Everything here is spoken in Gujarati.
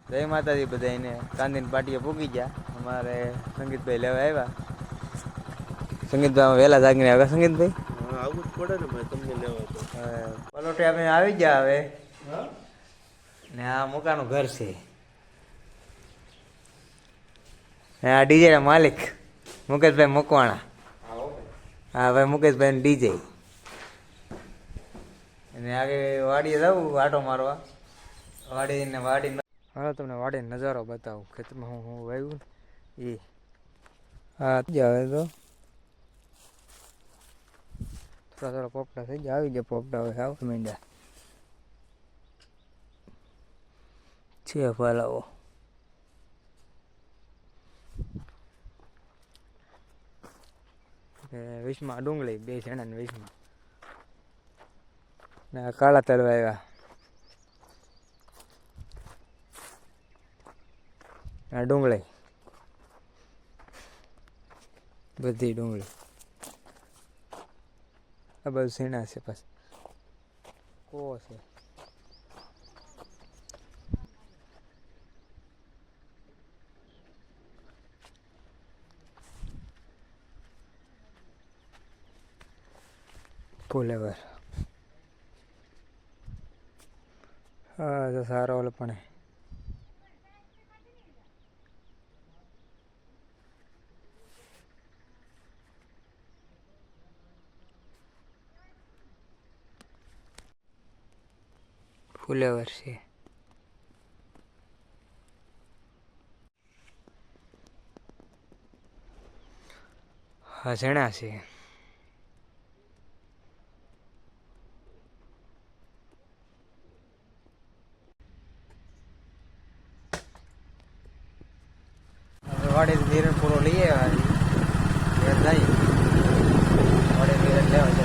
જય માતાજી બધાને. કાંદીની પાટીએ પૂગી ગયા. અમારે સંગીતભાઈ લેવા આવ્યા. સંગીતભાઈ વહેલા જાગીને આવ્યા. સંગીતભાઈ આવું જ પડે ને ભાઈ, તમને લેવા તો. પલોટે અમે આવી ગયા હવે. ને આ મુકાનું ઘર છે. આ ડીજે ના માલિક મુકેશભાઈ મકવાણા. હા ભાઈ મુકેશભાઈ ડીજે. અને આગે વાડીએ જવું આટો મારવા. વાડી હાલો તમને વાડી નજારો બતાવું. ખેતરમાં હું વાવ્યું ને એ હા જ આવે તો થોડા પોપટા થઈ ગયા. આવી ગયા પોપટા હવે આવવા માંડ્યા છે. ફાલાવો વીસમાં ડુંગળી 2 જણા ને 20માં ને કાળા તળવા આવ્યા. આ ડુંગળી બધી ડુંગળી આ બધું સીણા છે. પાછું કો છે. ફુલેવર હા તો સારો ઓલો પણ ફુલેવર છે. હા ઝીણા છે. વાડે ધીરણ પૂરો લઈ આવ્યા. વાડે ધીરણ લેવા